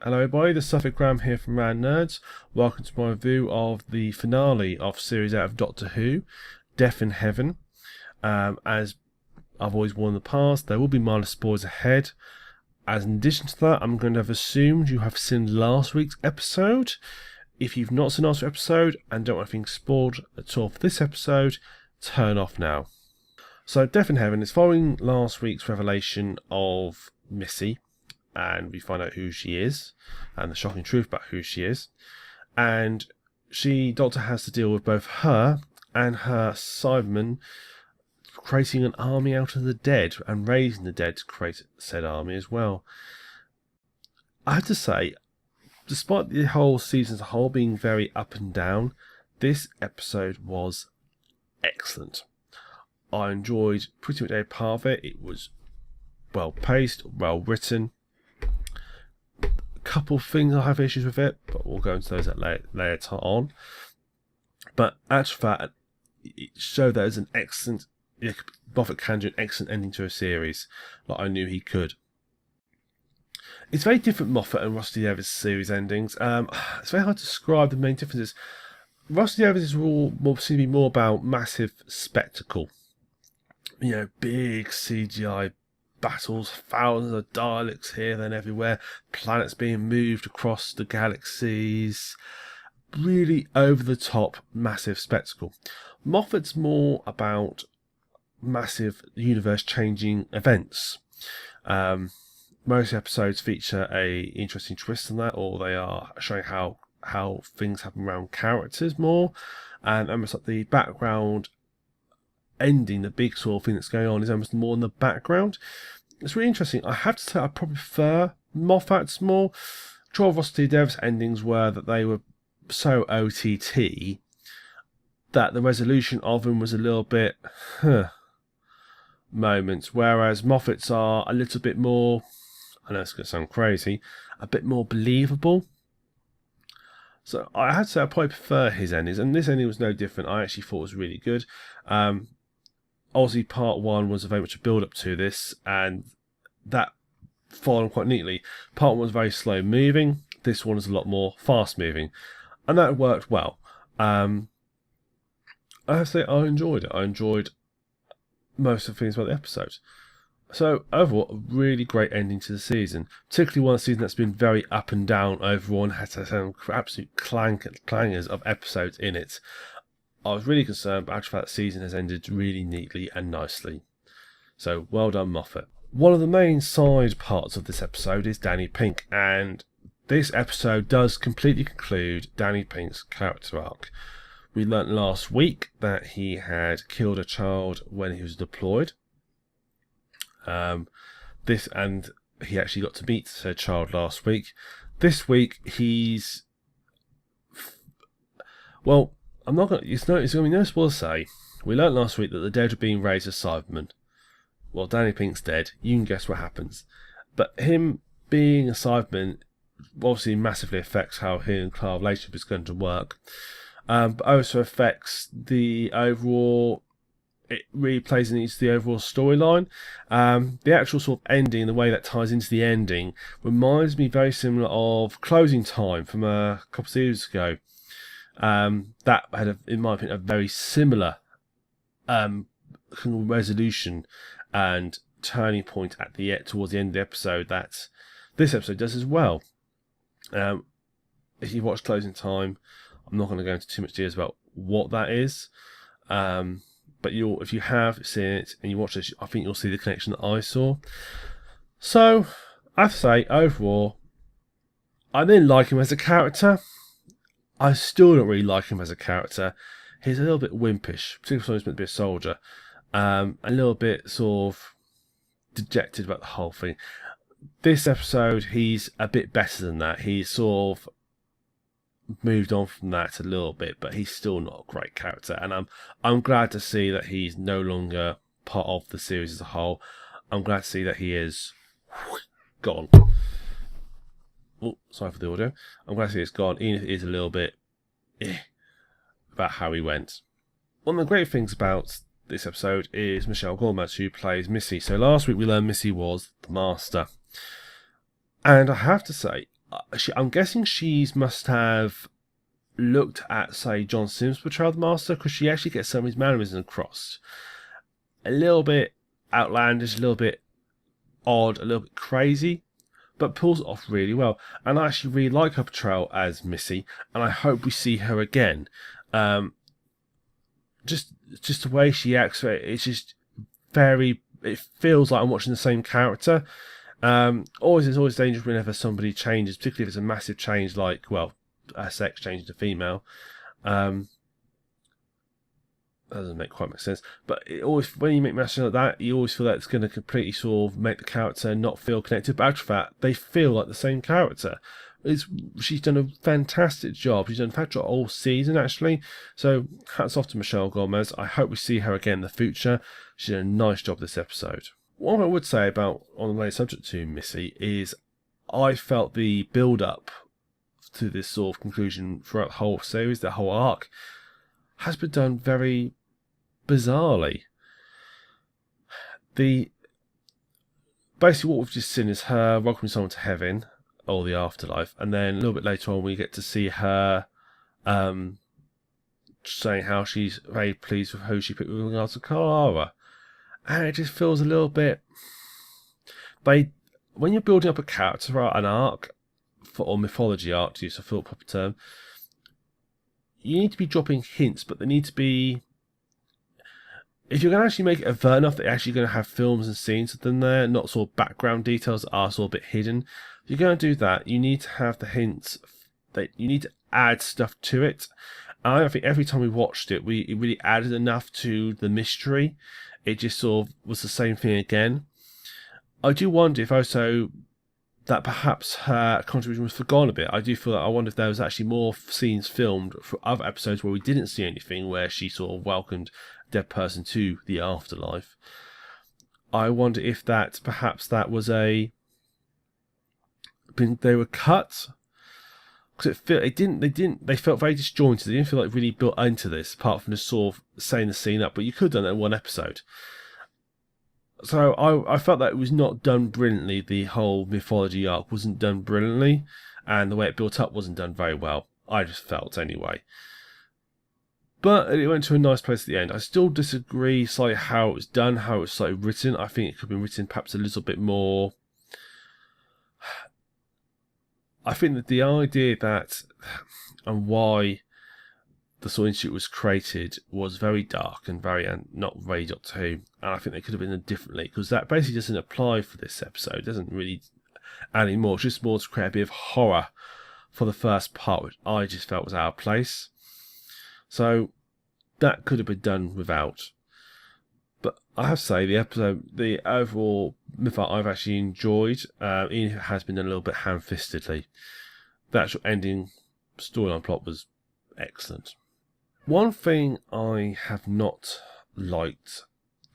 Hello everybody, this is Suffolk Graham here from Rand Nerds. Welcome to my review of the finale of Series 8 of Doctor Who, Death in Heaven. As I've always warned in the past, there will be minor spoilers ahead. As in addition to that, I'm going to have assumed you have seen last week's episode. If you've not seen last week's episode and don't want anything spoiled at all for this episode, turn off now. So Death in Heaven is following last week's revelation of Missy, and we find out who she is and the shocking truth about who she is. And Doctor has to deal with both her and her Cyberman creating an army out of the dead and raising the dead to create said army as well. I have to say, despite the whole season as a whole being very up and down, this episode was excellent. I enjoyed pretty much every part of it. It was well paced, well written. Couple of things I have issues with it, but we'll go into those at later on. But actually, that it showed that there's an excellent, Moffat can do an excellent ending to a series, like I knew he could. It's very different, Moffat and Rusty Evans' series endings. It's very hard to describe the main differences. Rusty Evans is seem to be more about massive spectacle, big CGI battles, thousands of Daleks here, then everywhere, planets being moved across the galaxies, really over the top, massive spectacle. Moffat's more about massive universe changing events. Most episodes feature a interesting twist on that, or they are showing how things happen around characters more, and almost like the background ending, the big sort of thing that's going on is almost more in the background. It's really interesting. I have to say I probably prefer Moffat's more. Troy Rusty Dev's endings were that they were so OTT that the resolution of them was a little bit moments, whereas Moffat's are a little bit more, I know it's going to sound crazy, a bit more believable. So I have to say I probably prefer his endings, and this ending was no different. I actually thought it was really good. Obviously, part one was very much a build up to this, and that followed quite neatly. Part one was very slow moving. This one is a lot more fast moving, and that worked well. I have to say I enjoyed it. I enjoyed most of the things about the episode. So overall, a really great ending to the season, particularly one season that's been very up and down overall and has some absolute clangers of episodes in it. I was really concerned, but actually that season has ended really neatly and nicely. So well done, Moffat. One of the main side parts of this episode is Danny Pink, and this episode does completely conclude Danny Pink's character arc. We learnt last week that he had killed a child when he was deployed. And he actually got to meet said child last week. This week he's I'm not going to... It's going to be no spoiler to say. We learnt last week that the dead are being raised as Cybermen. Well, Danny Pink's dead. You can guess what happens. But him being a Cyberman obviously massively affects how he and Clara's relationship is going to work. But also affects the overall... It really plays into the overall storyline. The actual sort of ending, the way that ties into the ending, reminds me very similar of Closing Time from a couple of series ago. That had, in my opinion, a very similar resolution and turning point at towards the end of the episode that this episode does as well. If you watch Closing Time, I'm not going to go into too much details about what that is, but if you have seen it and you watch this, I think you'll see the connection that I saw. So I have to say, overall, I didn't like him as a character. I still don't really like him as a character. He's a little bit wimpish, particularly when he's meant to be a soldier. A little bit sort of dejected about the whole thing. This episode, he's a bit better than that. He's sort of moved on from that a little bit, but he's still not a great character. And I'm glad to see that he's no longer part of the series as a whole. I'm glad to see that he is gone. Oh, sorry for the audio. I'm glad to see it's gone, even if it is a little bit about how he went. One of the great things about this episode is Michelle Gormaz, who plays Missy. So last week we learned Missy was the Master. And I have to say, I'm guessing she must have looked at, say, John Sims' portrayal of the Master, because she actually gets some of his mannerisms across. A little bit outlandish, a little bit odd, a little bit crazy, but pulls it off really well. And I actually really like her portrayal as Missy, and I hope we see her again. Just the way she acts, it's just very. It feels like I'm watching the same character. It's always dangerous whenever somebody changes, particularly if it's a massive change, like, well, a sex change to female. That doesn't quite make sense, but it always, when you make messages like that, you always feel that it's going to completely sort of make the character not feel connected. But after that, they feel like the same character. She's done a fantastic job. She's done a fantastic job all season, actually. So hats off to Michelle Gomez. I hope we see her again in the future. She did a nice job this episode. What I would say about, on the related subject to Missy, is I felt the build-up to this sort of conclusion throughout the whole series, the whole arc, has been done very bizarrely. Basically what we've just seen is her welcoming someone to heaven or the afterlife, and then a little bit later on we get to see her saying how she's very pleased with who she picked with regards to Clara, and it just feels a little bit. When you're building up a character, an arc, or mythology arc, to use a full proper term, you need to be dropping hints, but they need to be. If you're going to actually make it overt enough that you're actually going to have films and scenes within there, not sort of background details that are sort of a bit hidden, if you're going to do that, you need to have the hints. That you need to add stuff to it. And I think every time we watched it, it really added enough to the mystery. It just sort of was the same thing again. I do wonder if also that perhaps her contribution was forgotten a bit. I do feel that I wonder if there was actually more scenes filmed for other episodes where we didn't see anything, where she sort of welcomed a dead person to the afterlife. I wonder if that perhaps that was they were cut, because they felt very disjointed. They didn't feel like really built into this, apart from just sort of setting the scene up. But you could have done that in one episode. So I felt that it was not done brilliantly. The whole mythology arc wasn't done brilliantly, and the way it built up wasn't done very well. I just felt anyway. But it went to a nice place at the end. I still disagree slightly how it was done, how it was slightly written. I think it could have been written perhaps a little bit more. I think that the idea that and why the Saw Institute was created was very dark and not very Doctor Who, and I think they could have been done differently, because that basically doesn't apply for this episode. It doesn't really add any more. It's just more to create a bit of horror for the first part, which I just felt was out of place. So that could have been done without. But I have to say, the overall myth I've actually enjoyed, even if it has been done a little bit ham-fistedly. The actual ending storyline plot was excellent. One thing I have not liked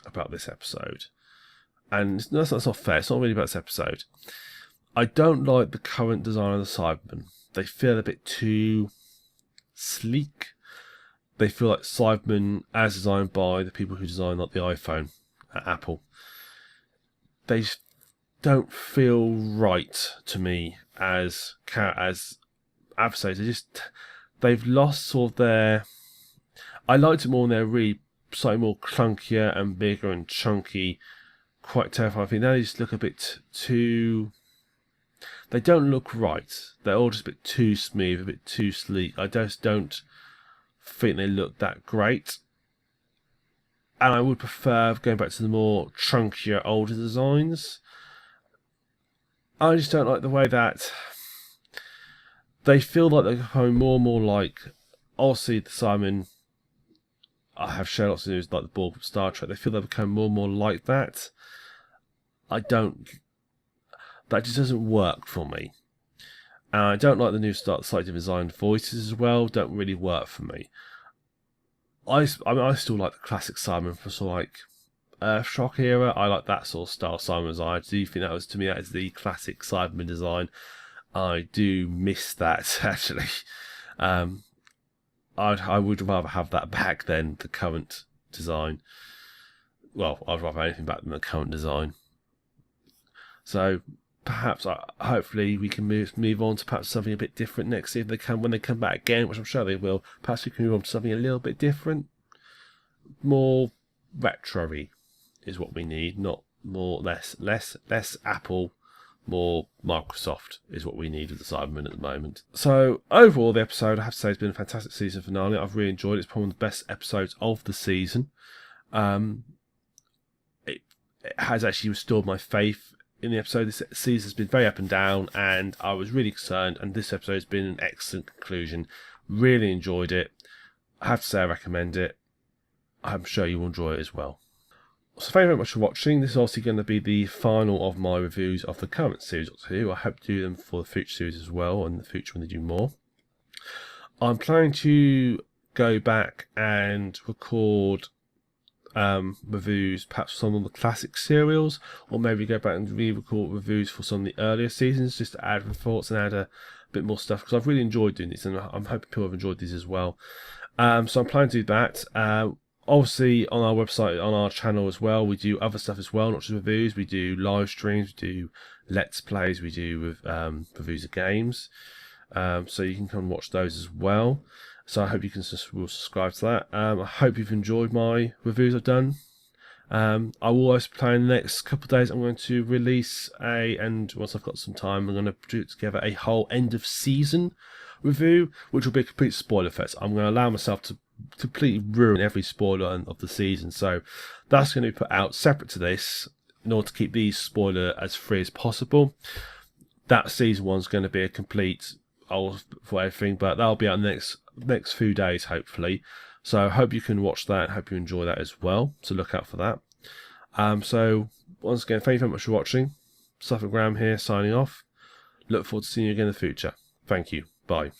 about this episode, and that's not fair, it's not really about this episode. I don't like the current design of the Cybermen. They feel a bit too sleek. They feel like Cybermen as designed by the people who designed like the iPhone at Apple. They just don't feel right to me as adversaries. They've lost sort of their. I liked it more when they're really slightly more clunkier and bigger and chunky, quite terrifying. I think they just look a bit too. They don't look right. They're all just a bit too smooth, a bit too sleek. I just don't think they look that great. And I would prefer going back to the more chunkier, older designs. I just don't like the way that they feel like they're becoming more and more like, obviously, the Simon I have shown lots of news like the Borg from Star Trek. They feel they become more and more like that. That just doesn't work for me. And I don't like the new slightly designed voices as well. Don't really work for me. I still like the classic Simon from sort of like Earthshock era. I like that sort of style Simon design. I do think that is the classic Cyberman design. I do miss that actually. I would rather have that back than the current design. Well, I'd rather anything back than the current design. So perhaps hopefully we can move on to perhaps something a bit different next year if they come when they come back again, which I'm sure they will. Perhaps we can move on to something a little bit different, more retro-y is what we need, not less Apple, more Microsoft is what we need with the Cybermen at the moment. So overall, the episode, I have to say, has been a fantastic season finale. I've really enjoyed it. It's probably one of the best episodes of the season. It has actually restored my faith in the episode. This season has been very up and down, and I was really concerned, and this episode has been an excellent conclusion. Really enjoyed it. I have to say I recommend it. I'm sure you will enjoy it as well. So thank you very much for watching. This is obviously going to be the final of my reviews of the current series Doctor Who. I hope to do them for the future series as well, and the future when they do more. I'm planning to go back and record reviews, perhaps some of the classic serials, or maybe go back and re-record reviews for some of the earlier seasons, just to add thoughts and add a bit more stuff, because I've really enjoyed doing this, and I'm hoping people have enjoyed these as well. So I'm planning to do that. Obviously, on our website, on our channel as well, we do other stuff as well, not just reviews. We do live streams, we do let's plays, we do reviews of games. So you can come and watch those as well. So I hope you can subscribe to that. I hope you've enjoyed my reviews I've done. I will also plan the next couple of days. I'm going to release and once I've got some time, I'm going to put together a whole end of season review, which will be a complete spoiler fest. I'm going to allow myself to completely ruin every spoiler of the season, so that's going to be put out separate to this in order to keep these spoiler as free as possible. That season one's going to be a complete for everything, but that'll be out next few days hopefully. So I hope you can watch that. Hope you enjoy that as well. So look out for that. So once again, thank you very much for watching. Suffolk Graham here signing off. Look forward to seeing you again in the future. Thank you. Bye.